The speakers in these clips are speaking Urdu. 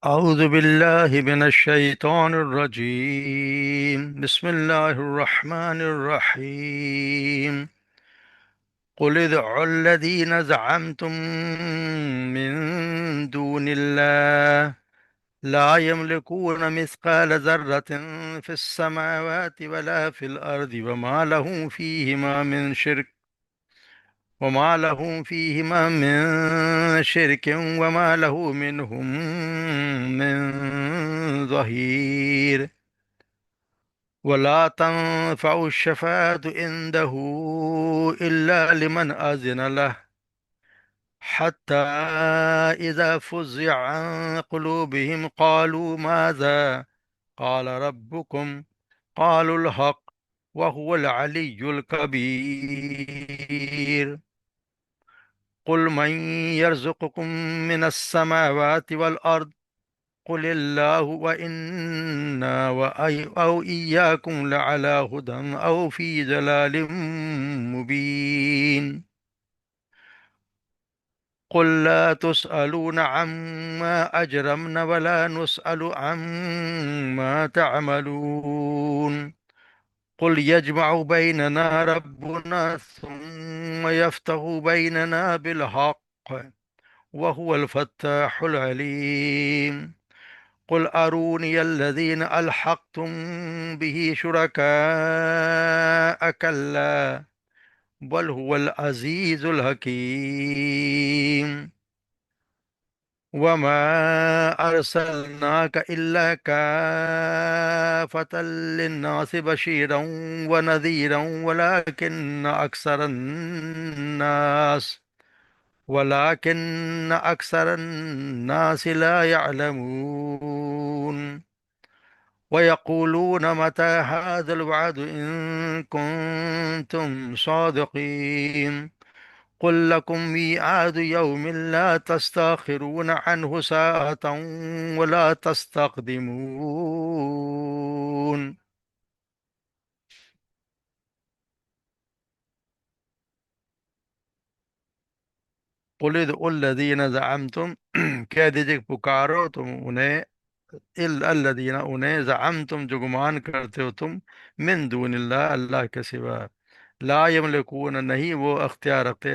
أعوذ بالله من الشيطان الرجيم. بسم الله الرحمن الرحيم. قل ادعوا الذين زعمتم من دون الله لا يملكون مثقال ذرة في السماوات ولا في الأرض وما له فيهما من شرك وما له منهم من ظهير. ولا تنفع الشفاعة عنده إلا لمن أذن له، حتى إذا فزع عن قلوبهم قالوا ماذا قال ربكم؟ قالوا الحق وهو العلي الكبير. قل من يرزقكم من السماوات والأرض؟ قل الله وإنا أو إياكم لعلى هدى أو في ضلال مبين. قل لا تسألون عما أجرمنا ولا نسأل عما تعملون. قل يجمع بيننا ربنا ثم يفتح بيننا بالحق وهو الفتاح العليم. قل أروني الذين ألحقتم به شركاء، كلا بل هو العزيز الحكيم. وما أرسلناك إلا كافة للناس بشيرا ونذيرا ولكن أكثر الناس لا يعلمون. ويقولون متى هذا الوعد إن كنتم صادقين. قل لكم ميعاد يوم لا تستأخرون عنه ساعة ولا تستقدمون. قل ادعوا الذين زعمتم کہہ دیجئے کہ پکارو تم انہیں، الذین انہیں زعمتم جو گمان کرتے ہو تم، من دون اللہ اللہ کے سوا، لا یملکون نہیں وہ اختیار رکھتے،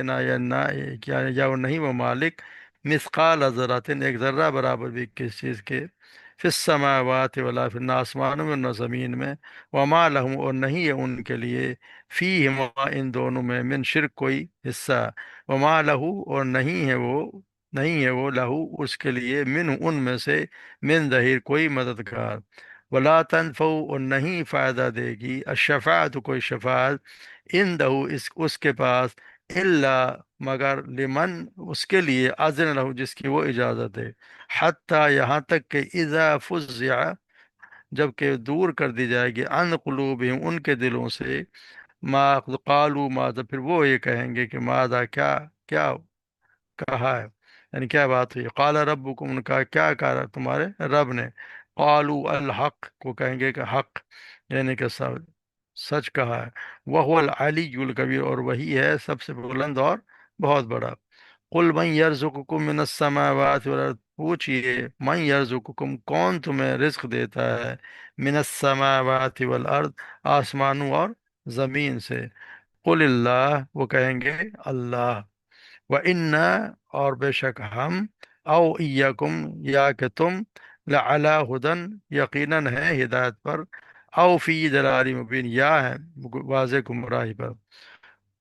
یا وہ نہیں وہ مالک، مثقال ذرات ایک ذرہ برابر بھی کس چیز کے، فی السماوات ولا فی نہ آسمانوں میں نہ زمین میں، وما لہم اور نہیں ہے ان کے لیے، فیہما ان دونوں میں، من شرک کوئی حصہ، وما لہو اور نہیں ہے وہ لہو اس کے لیے، من ان میں سے، من ظہیر کوئی مددگار، ولا تنفع اور نہیں فائدہ دے گی، الشفاعت کوئی شفاعت، عندہ اس کے پاس، الا مگر، لمن اس کے لیے، اذن لہو جس کی وہ اجازت ہے، حتیٰ یہاں تک کہ اذا فزع جب کہ دور کر دی جائے گی، عن قلوبہم ان کے دلوں سے، ما قالوا ماذا پھر وہ یہ کہیں گے کہ ماذا کیا کیا کہا ہے، یعنی کیا بات ہوئی، قال ربکم ان کا کیا کہا تمہارے رب نے، قالوا الحق کو کہیں گے کہ حق، یعنی کہ سچ کہا ہے، وہو العلی الکبیر اور وہی ہے سب سے بلند اور بہت بڑا. قل من یرزقکم من السماوات والارض پوچھئے، من یرزقکم کون تمہیں رزق دیتا ہے، من السماوات والارض آسمانوں اور زمین سے، قل اللہ وہ کہیں گے اللہ، وَإِنَّا اور بے شک ہم، او ایاکم یا کہ تم، لعلی ہدن یقیناً ہے ہدایت پر، او فی ضلال مبین یا ہے واضح گمراہی پر.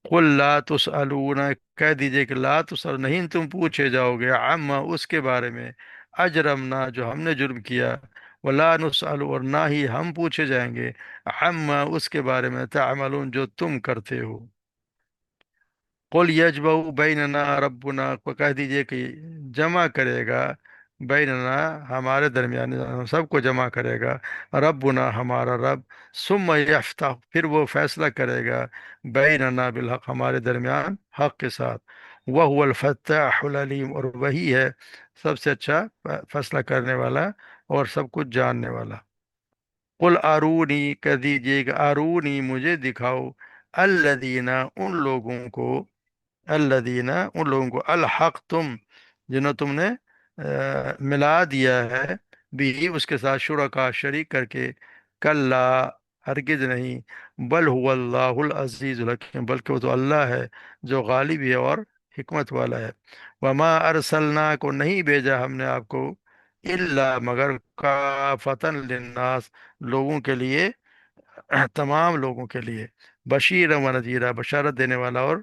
قل لا تسألون کہہ دیجئے کہ لا تسأل نہیں تم پوچھے جاؤ گے، عما اس کے بارے میں، اجرمنا جو ہم نے جرم کیا، ولا نسأل اور نہ ہی ہم پوچھے جائیں گے، عما اس کے بارے میں، تعملون جو تم کرتے ہو. قل یجمع بیننا ربنا کو کہہ دیجئے کہ جمع کرے گا، بیننا ہمارے درمیان، ہم سب کو جمع کرے گا، ربنا ہمارا رب، ثم یفتح پھر وہ فیصلہ کرے گا، بیننا بالحق ہمارے درمیان حق کے ساتھ، وہو الفتاح العلیم اور وہی ہے سب سے اچھا فیصلہ کرنے والا اور سب کچھ جاننے والا. قل ارونی کہہ دیجئے کہ ارونی مجھے دکھاؤ، الذین ان لوگوں کو، الذین ان لوگوں کو، الحق تم جنہوں تم نے ملا دیا ہے بھی اس کے ساتھ شرکا شریک کر کے، کلا ہرگز نہیں، بل هو اللہ العزیز الحکیم، بلکہ وہ تو اللہ ہے جو غالب ہے اور حکمت والا ہے۔ وما ارسلنا کو نہیں بھیجا ہم نے آپ کو، الا مگر کافۃ للناس، لوگوں کے لیے، تمام لوگوں کے لیے، بشیر و نذیرہ، بشارت دینے والا اور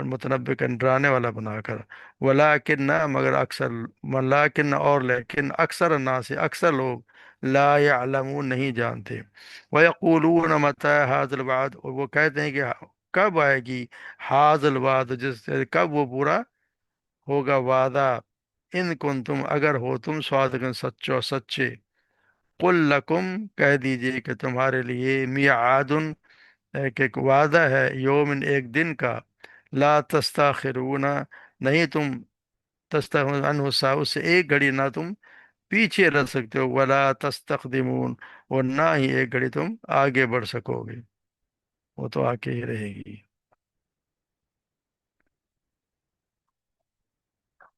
متنبع ڈرانے والا بنا کر، ولیکن نہ مگر اکثر، ولیکن اور لیکن اکثر الناس سے اکثر لوگ، لا یعلمون نہیں جانتے، ویقولون متی ھذا الوعد، اور وہ کہتے ہیں کہ کب آئے گی ھذا الوعد، جس سے کب وہ پورا ہوگا وعدہ، ان کن تم اگر ہو تم صادقین سچو سچے، قل لکم کہہ دیجئے کہ تمہارے لیے میعاد، ایک وعدہ ہے، یومن ایک دن کا، لا تستاخرون نہیں تم، تستاخرون عنہ الساعة اس سے ایک گھڑی نہ تم پیچھے رہ سکتے ہو، ولا تستقدمون اور نہ ہی ایک گھڑی تم آگے بڑھ سکو گے، وہ تو آگے ہی رہے گی۔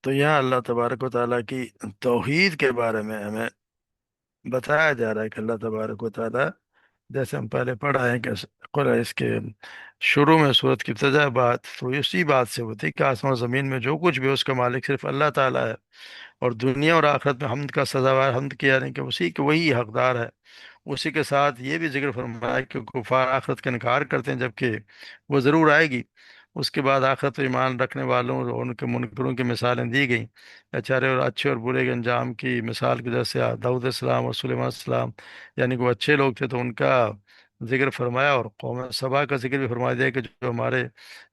تو یہاں اللہ تبارک و تعالیٰ کی توحید کے بارے میں ہمیں بتایا جا رہا ہے کہ اللہ تبارک و تعالیٰ، جیسے ہم پہلے پڑھا ہے کہ قرآن اس کے شروع میں صورت کی ابتدا بات تو اسی بات سے ہوتی کہ آسمان و زمین میں جو کچھ بھی ہے اس کا مالک صرف اللہ تعالیٰ ہے، اور دنیا اور آخرت میں حمد کا سزاوار، حمد کیا یعنی کہ اسی کے وہی حقدار ہے۔ اسی کے ساتھ یہ بھی ذکر فرمایا کہ کفار آخرت کا انکار کرتے ہیں، جبکہ وہ ضرور آئے گی۔ اس کے بعد آخرت و ایمان رکھنے والوں اور ان کے منکروں کی مثالیں دی گئیں، اچھے اور برے کے انجام کی مثال کی، جیسے داؤد السلام اور سلیمان السلام، یعنی کہ وہ اچھے لوگ تھے تو ان کا ذکر فرمایا، اور قوم سبا کا ذکر بھی فرمایا دیا کہ جو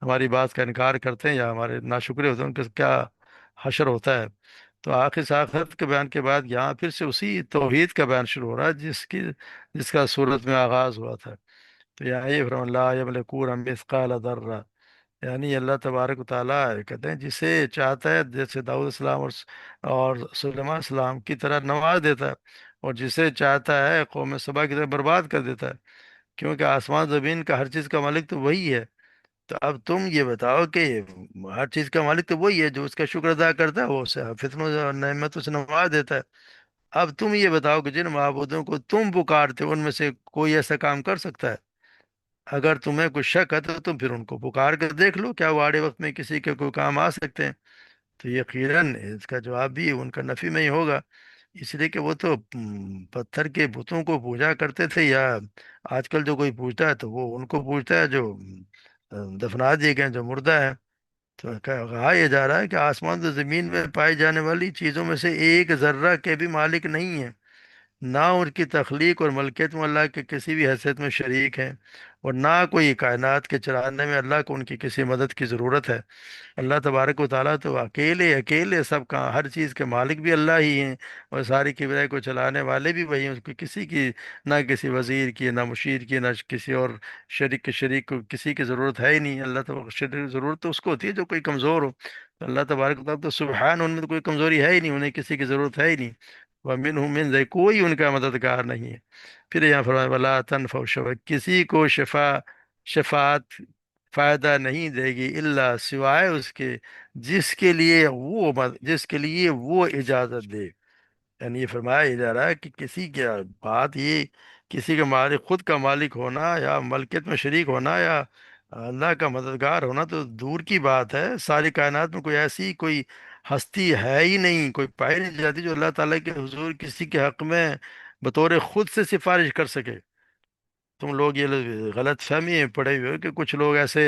ہماری بات کا انکار کرتے ہیں یا ہمارے ناشکرے ہوتے ہیں ان کا کیا حشر ہوتا ہے۔ تو آخر سے آخرت کے بیان کے بعد یہاں پھر سے اسی توحید کا بیان شروع ہو رہا ہے جس کا صورت میں آغاز ہوا تھا۔ تو یہاں یہ فرمان لا یملکون مثقال ذرہ، یعنی اللہ تبارک و تعالیٰ کہتے ہیں جسے چاہتا ہے، جیسے داؤد السلام اور سلیمان السلام کی طرح نواز دیتا ہے، اور جسے چاہتا ہے قوم سبا کی طرح برباد کر دیتا ہے، کیونکہ آسمان زمین کا ہر چیز کا مالک تو وہی ہے۔ تو اب تم یہ بتاؤ کہ ہر چیز کا مالک تو وہی ہے، جو اس کا شکر ادا کرتا ہے وہ اسے فتنوں اور نعمتوں سے نواز دیتا ہے۔ اب تم یہ بتاؤ کہ جن معبودوں کو تم پکارتے ہو ان میں سے کوئی ایسا کام کر سکتا ہے؟ اگر تمہیں کچھ شک ہے تو تم پھر ان کو پکار کر دیکھ لو، کیا وہ آڑے وقت میں کسی کے کوئی کام آ سکتے ہیں؟ تو یقیناً اس کا جواب بھی ان کا نفی میں ہی ہوگا، اس لیے کہ وہ تو پتھر کے بتوں کو پوجا کرتے تھے، یا آج کل جو کوئی پوجتا ہے تو وہ ان کو پوجتا ہے جو دفنا دیے گئے ہیں، جو مردہ ہے۔ تو کہا یہ جا رہا ہے کہ آسمان و زمین میں پائی جانے والی چیزوں میں سے ایک ذرہ کے بھی مالک نہیں ہے، نہ ان کی تخلیق اور ملکیت میں اللہ کے کسی بھی حیثیت میں شریک ہیں، اور نہ کوئی کائنات کے چلانے میں اللہ کو ان کی کسی مدد کی ضرورت ہے۔ اللہ تبارک و تعالیٰ تو اکیلے اکیلے سب کا ہر چیز کے مالک بھی اللہ ہی ہیں، اور ساری کبریا کو چلانے والے بھی وہی ہیں، اس کو کسی کی، نہ کسی وزیر کی، نہ مشیر کی، نہ کسی اور شریک کو کسی کی ضرورت ہے ہی نہیں۔ اللہ تبارک شریک ضرورت تو اس کو ہوتی ہے جو کوئی کمزور ہو، تو اللہ تبارک و تعالیٰ تو سبحان، ان میں تو کوئی کمزوری ہے ہی نہیں، انہیں کسی کی ضرورت ہے ہی نہیں، ومنہم من ذی، کوئی ان کا مددگار نہیں ہے۔ پھر یہاں فرمایا ولا تنفع الشفاعۃ، کسی کو شفاعت فائدہ نہیں دے گی، الا سوائے اس کے جس کے لیے وہ اجازت دے، یعنی یہ فرمایا ہی جا رہا ہے کہ کسی کی بات یہ، کسی کا مالک، خود کا مالک ہونا یا ملکیت میں شریک ہونا یا اللہ کا مددگار ہونا تو دور کی بات ہے، ساری کائنات میں کوئی ایسی کوئی ہستی ہے ہی نہیں، کوئی پائی نہیں جاتی جو اللہ تعالیٰ کے حضور کسی کے حق میں بطور خود سے سفارش کر سکے۔ تم لوگ یہ غلط فہمی میں پڑے ہوئے ہو کہ کچھ لوگ ایسے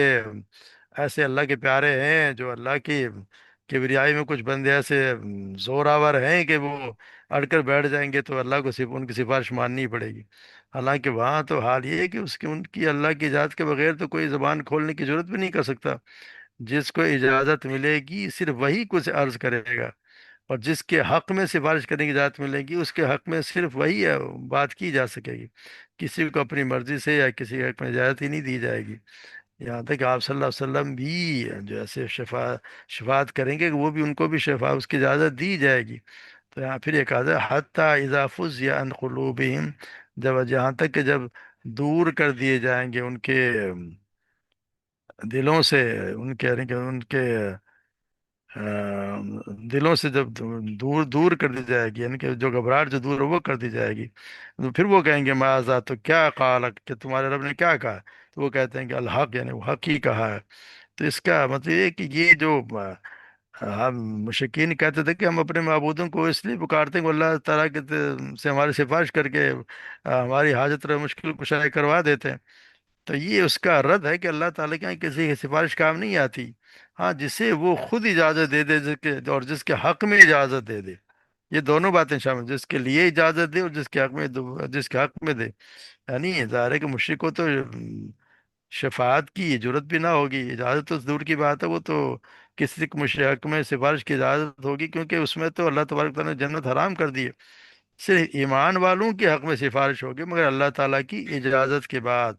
ایسے اللہ کے پیارے ہیں، جو اللہ کی کبریائی میں کچھ بندے ایسے زور آور ہیں کہ وہ اڑ کر بیٹھ جائیں گے تو اللہ کو صرف ان کی سفارش ماننی ہی پڑے گی۔ حالانکہ وہاں تو حال یہ ہے کہ ان کی اللہ کی اجازت کے بغیر تو کوئی زبان کھولنے کی ضرورت بھی نہیں کر سکتا، جس کو اجازت ملے گی صرف وہی کچھ عرض کرے گا، اور جس کے حق میں سفارش کرنے کی اجازت ملے گی اس کے حق میں صرف وہی بات کی جا سکے گی، کسی کو اپنی مرضی سے یا کسی کے حق میں اجازت ہی نہیں دی جائے گی۔ یہاں تک کہ آپ صلی اللہ علیہ وسلم بھی جو ایسے شفاعت کریں گے وہ بھی، ان کو بھی شفاعت اس کی اجازت دی جائے گی۔ تو یہاں پھر ایک آدھا حتیٰ اذا فزع عن قلوبہم، جہاں تک کہ جب دور کر دیے جائیں گے ان کے دلوں سے، ان کے دلوں سے جب دور دور کر دی جائے گی، یعنی کہ جو گھبراہٹ جو دور ہے وہ کر دی جائے گی، تو پھر وہ کہیں گے معاذا، تو کیا قال، کہ تمہارے رب نے کیا کہا؟ تو وہ کہتے ہیں کہ الحق، یعنی وہ حق ہی کہا ہے۔ تو اس کا مطلب یہ ہے کہ یہ جو ہم مشرکین کہتے تھے کہ ہم اپنے معبودوں کو اس لیے پکارتے ہیں کہ اللہ تعالیٰ کے سے ہماری سفارش کر کے ہماری حاجت اور مشکل کشائی کروا دیتے ہیں، تو یہ اس کا رد ہے کہ اللہ تعالیٰ کے یہاں کسی کی سفارش کام نہیں آتی۔ ہاں، جسے وہ خود اجازت دے دے، جس کے اور جس کے حق میں اجازت دے دے، یہ دونوں باتیں شامل، جس کے لیے اجازت دے اور جس کے حق میں جس کے حق میں دے۔ یعنی ظاہر ہے کہ مشرک کو تو شفاعت کی ضرورت بھی نہ ہوگی، اجازت تو دور کی بات ہے، وہ تو کسی کے مشرک میں سفارش کی اجازت ہوگی، کیونکہ اس میں تو اللہ تبارک تعالیٰ نے جنت حرام کر دی ہے۔ صرف ایمان والوں کے حق میں سفارش ہوگی، مگر اللہ تعالیٰ کی اجازت کے بعد۔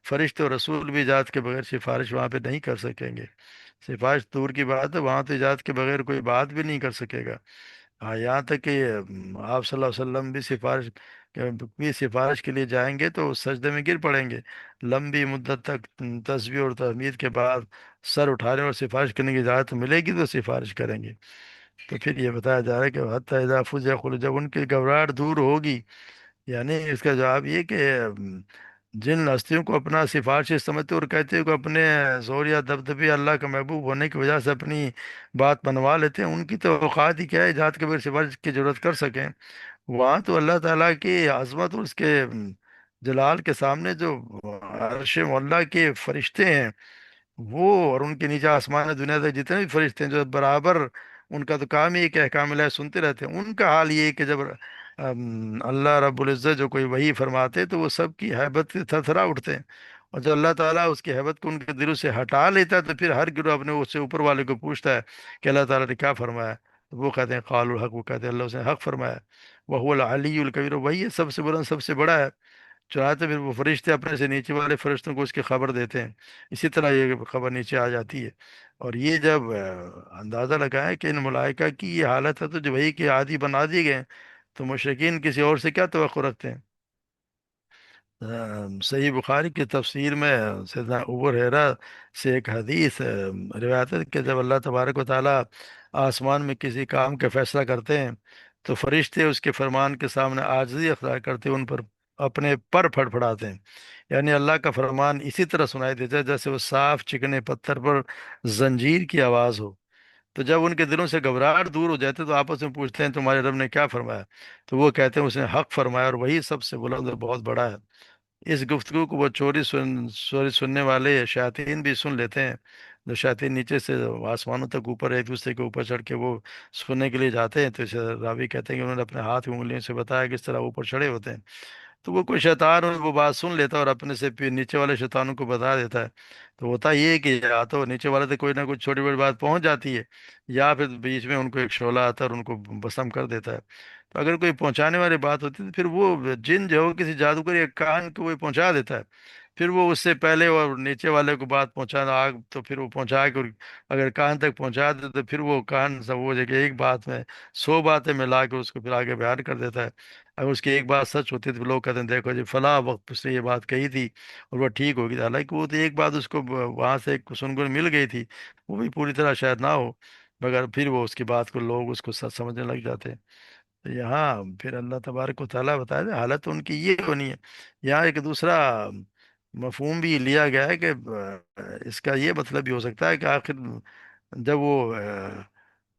فرشتے اور رسول بھی اجازت کے بغیر سفارش وہاں پہ نہیں کر سکیں گے۔ سفارش دور کی بات ہے، وہاں تو اجازت کے بغیر کوئی بات بھی نہیں کر سکے گا۔ ہاں، یہاں تک کہ آپ صلی اللہ علیہ وسلم بھی سفارش کے لیے جائیں گے تو سجدے میں گر پڑیں گے، لمبی مدت تک تسبیح اور تحمید کے بعد سر اٹھانے اور سفارش کرنے کی اجازت ملے گی تو سفارش کریں گے۔ تو پھر یہ بتایا جا رہا ہے کہ حتی اذا فزع قلوبہم، جب ان کی گھبراہٹ دور ہوگی، یعنی اس کا جواب یہ کہ جن ہستیوں کو اپنا سفارشی سمجھتے اور کہتے ہیں کہ اپنے زور یا دبدبے اللہ کا محبوب ہونے کی وجہ سے اپنی بات منوا لیتے ہیں، ان کی تو اوقات ہی کیا ہے ذات کے بغیر سفارش کی ضرورت کر سکیں؟ وہاں تو اللہ تعالیٰ کی عظمت اور اس کے جلال کے سامنے جو عرش مولا کے فرشتے ہیں، وہ اور ان کے نیچے آسمان دنیا تک جتنے بھی فرشتے ہیں جو برابر، ان کا تو کام ہی ہے کہ احکام الہی سنتے رہتے ہیں، ان کا حال یہ ہے کہ جب اللہ رب العزت جو کوئی وحی فرماتے تو وہ سب کی ہیبت سے تھر تھرا اٹھتے ہیں، اور جب اللہ تعالیٰ اس کی ہیبت کو ان کے دلوں سے ہٹا لیتا ہے تو پھر ہر گروہ اپنے اس سے اوپر والے کو پوچھتا ہے کہ اللہ تعالیٰ نے کیا فرمایا؟ تو وہ کہتے ہیں قالوا الحق، وہ کہتے ہیں اللہ اس نے حق فرمایا، وہ العلی الکبیر، وہی ہے سب سے بلند سب سے بڑا ہے۔ چنانچہ پھر وہ فرشتے اپنے سے نیچے والے فرشتوں کو اس کی خبر دیتے ہیں، اسی طرح یہ خبر نیچے آ جاتی ہے۔ اور یہ جب اندازہ لگائیں کہ ان ملائکہ کی یہ حالت ہے تو جو وہی کے عادی بنا دیے گئے ہیں، تو مشرکین کسی اور سے کیا توقع رکھتے ہیں؟ صحیح بخاری کی تفسیر میں سیدنا ابو ہریرہ سے ایک حدیث روایت ہے کہ جب اللہ تبارک و تعالیٰ آسمان میں کسی کام کا فیصلہ کرتے ہیں تو فرشتے اس کے فرمان کے سامنے عاجزی اختیار کرتے ان پر اپنے پر پھڑ پھڑاتے ہیں، یعنی اللہ کا فرمان اسی طرح سنائی دیتا ہے جیسے وہ صاف چکنے پتھر پر زنجیر کی آواز ہو۔ تو جب ان کے دلوں سے گھبراہٹ دور ہو جاتے تو آپس میں پوچھتے ہیں تمہارے رب نے کیا فرمایا؟ تو وہ کہتے ہیں اس نے حق فرمایا اور وہی سب سے بلند اور بہت بڑا ہے۔ اس گفتگو کو وہ چوری سننے والے شیاطین بھی سن لیتے ہیں، جو شیاطین نیچے سے آسمانوں تک اوپر ایک دوسرے کے اوپر چڑھ کے وہ سننے کے لیے جاتے ہیں، تو اسے راوی کہتے ہیں کہ انہوں نے اپنے ہاتھ کی انگلیوں سے بتایا کہ اس طرح اوپر چڑھے ہوتے ہیں۔ تو وہ کوئی شیطان وہ بات سن لیتا ہے اور اپنے سے پھر نیچے والے شیطانوں کو بتا دیتا ہے۔ تو ہوتا یہ ہے کہ یا تو نیچے والے سے کوئی نہ کوئی چھوٹی بڑی بات پہنچ جاتی ہے، یا پھر بیچ میں ان کو ایک شعلہ آتا ہے اور ان کو بسم کر دیتا ہے۔ تو اگر کوئی پہنچانے والی بات ہوتی ہے تو پھر وہ جن جو ہے کسی جادوگر یا کاہن کو وہ پہنچا دیتا ہے، پھر وہ اس سے پہلے اور نیچے والے کو بات پہنچانا آگ تو پھر وہ پہنچا کے اگر کان تک پہنچا دے تو پھر وہ کان سب وہ جگہ ایک بات میں 100 باتیں ملا کے اس کو پھر آگے بیان کر دیتا ہے۔ اگر اس کی ایک بات سچ ہوتی ہے تو لوگ کہتے ہیں دیکھو جی فلاں وقت اس نے یہ بات کہی تھی اور وہ ٹھیک ہوگی تھی، حالانکہ وہ تو ایک بات اس کو وہاں سے ایک سنگن مل گئی تھی، وہ بھی پوری طرح شاید نہ ہو، مگر پھر وہ اس کی بات کو لوگ اس کو سچ سمجھنے لگ جاتے ہیں۔ تو یہاں پھر اللہ تبارک و تعالیٰ بتایا تھا حالت ان کی یہ ہونی ہے۔ یہاں ایک دوسرا مفہوم بھی لیا گیا ہے کہ اس کا یہ مطلب بھی ہو سکتا ہے کہ آخر جب وہ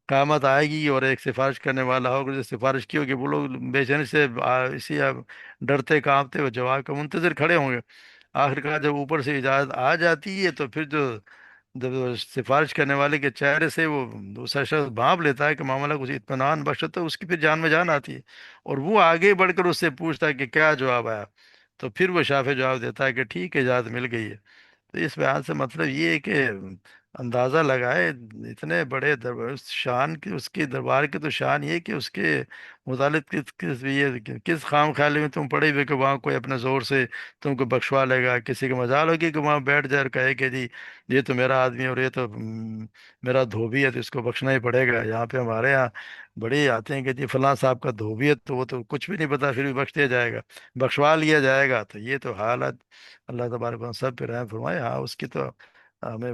قیامت آئے گی اور ایک سفارش کرنے والا ہوگا جو سفارش کی ہوگی، وہ لوگ بے چینی سے اسی ڈرتے کانپتے ہوئے جواب کا منتظر کھڑے ہوں گے۔ آخر کار جب اوپر سے اجازت آ جاتی ہے تو پھر جو جب وہ سفارش کرنے والے کے چہرے سے وہ دوسرا شخص بھانپ لیتا ہے کہ معاملہ کچھ اطمینان بخش، تو اس کی پھر جان میں جان آتی ہے، اور وہ آگے بڑھ کر اس سے پوچھتا ہے کہ کیا جواب آیا؟ تو پھر وہ شافع جواب دیتا ہے کہ ٹھیک ہے، اجازت مل گئی ہے۔ تو اس بیان سے مطلب یہ ہے کہ اندازہ لگائے اتنے بڑے دربار اس شان کی، اس کی دربار کی تو شان یہ کہ اس کے متعلق کس خام خیالی میں تم پڑے ہوئے کہ وہاں کوئی اپنے زور سے تم کو بخشوا لے گا، کسی کا مجال ہوگی کہ وہاں بیٹھ جائے اور کہے کہ جی یہ تو میرا آدمی ہے اور یہ تو میرا دھوبی ہے تو اس کو بخشنا ہی پڑے گا۔ یہاں پہ ہمارے یہاں بڑے آتے ہیں کہ جی فلاں صاحب کا دھوبی ہے تو وہ تو کچھ بھی نہیں پتا پھر بھی بخش دیا جائے گا، بخشوا لیا جائے گا۔ تو یہ تو حالت اللہ تبارک و تعالیٰ سب پہ رحم فرمائے۔ ہاں، اس کی تو ہمیں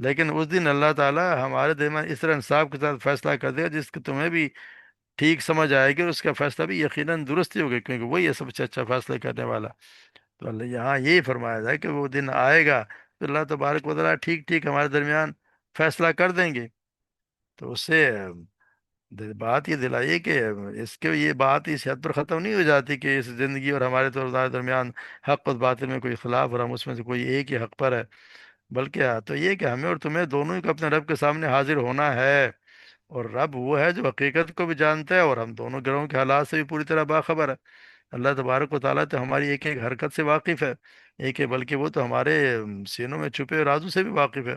لیکن اس دن اللہ تعالیٰ ہمارے دل میں اس طرح انصاف کے ساتھ فیصلہ کر دے گا جس کو تمہیں بھی ٹھیک سمجھ آئے گی، اور اس کا فیصلہ بھی یقیناً درست ہی ہوگا، کیونکہ وہی ہے سب سے اچھا فیصلہ کرنے والا۔ تو اللہ یہاں یہی فرمایا جائے کہ وہ دن آئے گا تو اللہ تبارک و تعالیٰ ٹھیک ٹھیک ہمارے درمیان فیصلہ کر دیں گے۔ تو اس سے بات یہ دلائیے کہ اس کے یہ بات اس حد پر ختم نہیں ہو جاتی کہ اس زندگی اور ہمارے تو ہمارے درمیان حق اور باطل میں کوئی اختلاف اور ہم اس میں سے کوئی ایک ہی حق پر ہے، بلکہ تو یہ کہ ہمیں اور تمہیں دونوں ہی کو اپنے رب کے سامنے حاضر ہونا ہے، اور رب وہ ہے جو حقیقت کو بھی جانتا ہے اور ہم دونوں گروہوں کے حالات سے بھی پوری طرح باخبر ہے۔ اللہ تبارک و تعالیٰ تو ہماری ایک ایک حرکت سے واقف ہے، ایک ہے بلکہ وہ تو ہمارے سینوں میں چھپے رازوں سے بھی واقف ہے۔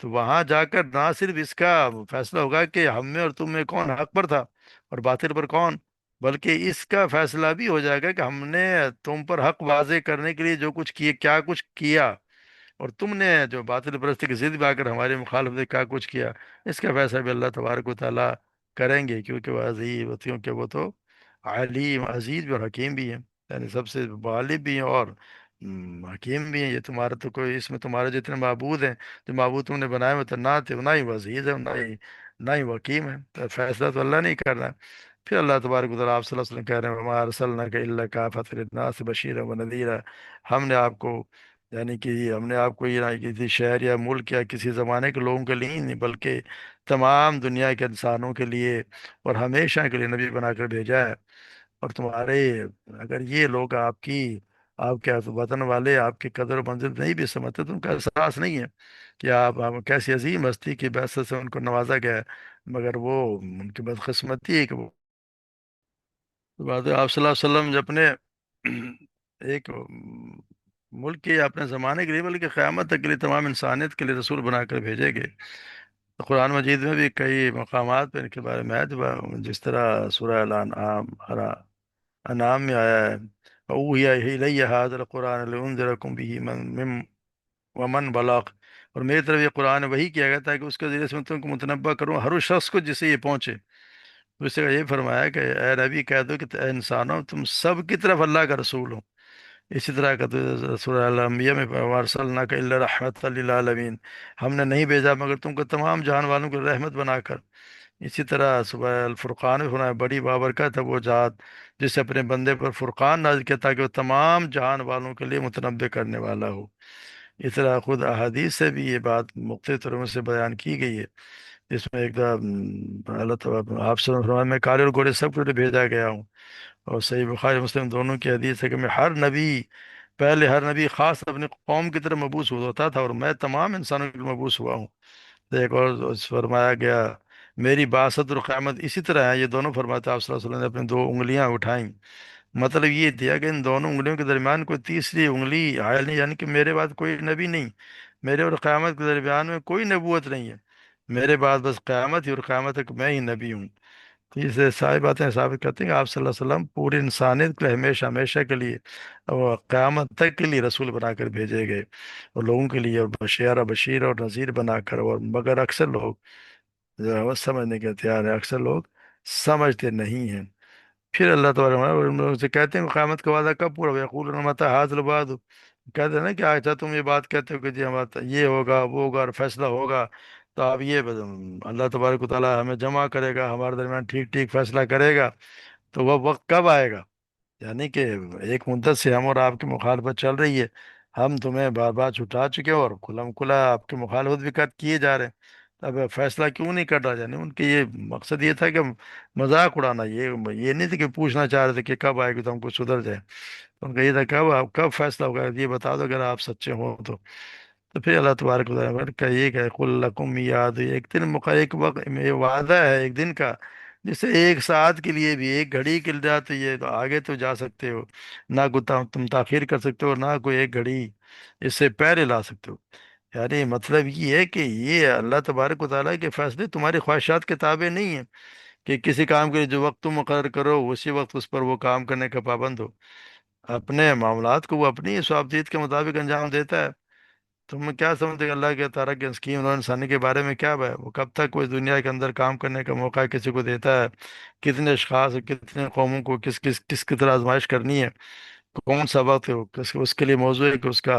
تو وہاں جا کر نہ صرف اس کا فیصلہ ہوگا کہ ہم میں اور تم میں کون حق پر تھا اور باطل پر کون، بلکہ اس کا فیصلہ بھی ہو جائے گا کہ ہم نے تم پر حق واضح کرنے کے لیے جو کچھ کیے، کیا کچھ کیا، اور تم نے جو باطل پرستی کی ضد میں آ کر ہماری مخالفت میں کیا کچھ کیا۔ اس کا فیصلہ بھی اللہ تبارک و تعالیٰ کریں گے، کیونکہ وہ عزیز، کیونکہ وہ تو علیم، عزیز بھی اور حکیم بھی ہیں، یعنی سب سے غالب بھی ہیں اور حکیم بھی ہیں۔ یہ تمہارا تو کوئی اس میں تمہارے جتنے معبود ہیں، جو معبود تم نے بنائے ہوئے تو نہ تھے، نہ ہی وہ عزیز ہے، نہ ہی وہ حکیم ہے، تو فیصلہ تو اللہ نہیں کر رہا ہے۔ پھر اللہ تبارک و تعالیٰ آپ صلی اللہ علیہ وسلم کہہ رہے ہیں وَمَا أَرْسَلْنَاكَ إِلَّا كَافَةً لِلنَّاسِ بَشِيرًا وَنَذِيرًا، ہم نے آپ کو، یعنی کہ ہم نے آپ کو یہ نہ کسی شہر یا ملک یا کسی زمانے کے لوگوں کے لیے ہی نہیں، بلکہ تمام دنیا کے انسانوں کے لیے اور ہمیشہ کے لیے نبی بنا کر بھیجا ہے۔ اور تمہارے اگر یہ لوگ آپ کے وطن والے آپ کی قدر و منزل نہیں بھی سمجھتے تو ان کا احساس نہیں ہے کہ آپ کیسی عظیم ہستی کی بعثت سے ان کو نوازا گیا ہے، مگر وہ ان کی بدقسمتی ہے کہ وہ بات ہے۔ آپ صلی اللہ علیہ وسلم جب اپنے ایک ملک کے یا اپنے زمانے کے لیے بلکہ قیامت تک کے لیے تمام انسانیت کے لیے رسول بنا کر بھیجے گئے۔ تو قرآن مجید میں بھی کئی مقامات پہ ان کے بارے میں ہے، جس طرح سورہ الانعام انعام میں آیا ہے اوحی الی ھذا القرآن لانذرکم به من ومن بلغ، اور میری طرف یہ قرآن وہی کیا گیا تاکہ اس کے ذریعے سے میں تم کو متنبع کروں ہر اس شخص کو جسے یہ پہنچے۔ تو اس سے یہ فرمایا کہ اے نبی کہہ دو کہ اے انسانوں تم سب کی طرف اللہ کا رسول ہو۔ اسی طرح کا تو سورہ الانبیاء میں وارسلناک الا رحمۃ للعالمین، ہم نے نہیں بھیجا مگر تم کو تمام جہان والوں کو رحمت بنا کر۔ اسی طرح صبح الفرقان میں فرمایا بڑی بابرکت ہے وہ ذات جس سے اپنے بندے پر فرقان نازل کیا تاکہ وہ تمام جہان والوں کے لیے متنبع کرنے والا ہو۔ اس طرح خود احادیث سے بھی یہ بات مختلف طرح سے بیان کی گئی ہے، جس میں ایک دم اللہ تعالیٰ آپ سے فرمایا میں کالے اور گورے سب کے لیے بھیجا گیا ہوں، اور صحیح بخاری مسلم دونوں کی حدیث ہے کہ میں ہر نبی خاص اپنی قوم کی طرف مبعوث ہوتا تھا اور میں تمام انسانوں کے لیے مبعوث ہوا ہوں۔ تو ایک اور فرمایا گیا میری بعثت اور قیامت اسی طرح ہے، یہ دونوں فرماتے ہیں آپ صلی اللہ علیہ وسلم نے اپنی دو انگلیاں اٹھائیں، مطلب یہ دیا کہ ان دونوں انگلیوں کے درمیان کوئی تیسری انگلی حائل نہیں، یعنی کہ میرے بعد کوئی نبی نہیں، میرے اور قیامت کے درمیان میں کوئی نبوت نہیں ہے، میرے بعد بس قیامت ہی، اور قیامت تک میں ہی نبی ہوں۔ تو یہ سے ساری باتیں ثابت کرتے ہیں کہ آپ صلی اللہ علیہ وسلم پوری انسانیت کے لیے ہمیشہ ہمیشہ کے لیے اور قیامت تک کے لیے رسول بنا کر بھیجے گئے، اور لوگوں کے لیے اور بشیر اور نذیر بنا کر، اور مگر اکثر لوگ جو ہے وہ سمجھنے کے تیار ہے، اکثر لوگ سمجھتے نہیں ہیں۔ پھر اللہ تعالیٰ ان لوگوں سے کہتے ہیں کہ قیامت کا وعدہ کب پورا ہوگا، یقولون متی ھذا الوعد، کہتے ہیں نا کہ اچھا تم یہ بات کہتے ہو کہ جی ہمارا یہ ہوگا وہ ہوگا اور فیصلہ ہوگا، تو اب یہ اللہ تبارک و تعالیٰ ہمیں جمع کرے گا، ہمارے درمیان ٹھیک ٹھیک فیصلہ کرے گا، تو وہ وقت کب آئے گا؟ یعنی کہ ایک مدت سے ہم اور آپ کی مخالفت چل رہی ہے، ہم تمہیں بار بار چھٹا چکے ہیں اور کھلم کھلا آپ کی مخالفت بھی کیے جا رہے ہیں، اب فیصلہ کیوں نہیں کر رہا؟ یعنی ان کے یہ مقصد یہ تھا کہ مذاق اڑانا، یہ نہیں تھا کہ پوچھنا چاہ رہے تھے کہ کب آئے گی تو ہم کو سدھر جائے، ان کا یہ تھا کب فیصلہ ہوگا یہ بتا دو اگر آپ سچے ہو تو پھر اللہ تبارک و تعالیٰ کا یہ کہ قل لکم یاد، ایک دن ایک وقت یہ وعدہ ہے ایک دن کا، جسے ایک ساتھ کے لیے بھی ایک گھڑی کے لیے تو یہ تو آگے تو جا سکتے ہو، نہ کوئی تم تاخیر کر سکتے ہو، نہ کوئی ایک گھڑی اس سے پہلے لا سکتے ہو۔ یعنی مطلب یہ ہے کہ یہ اللہ تبارک و تعالیٰ کے فیصلے تمہاری خواہشات کے تابع نہیں ہیں کہ کسی کام کے لیے جو وقت تم مقرر کرو اسی وقت اس پر وہ کام کرنے کا پابند ہو، اپنے معاملات کو وہ اپنی صوابدید کے مطابق انجام دیتا ہے۔ تم کیا سمجھتے کہ اللہ کے تعالیٰ کی اسکیم اور انسانی کے بارے میں کیا ہے؟ وہ کب تک وہ اس دنیا کے اندر کام کرنے کا موقع کسی کو دیتا ہے، کتنے اشخاص اور کتنے قوموں کو کس کس کس کی طرح آزمائش کرنی ہے، کون سا وقت ہے وہ اس کے لیے موضوع ہے کہ اس کا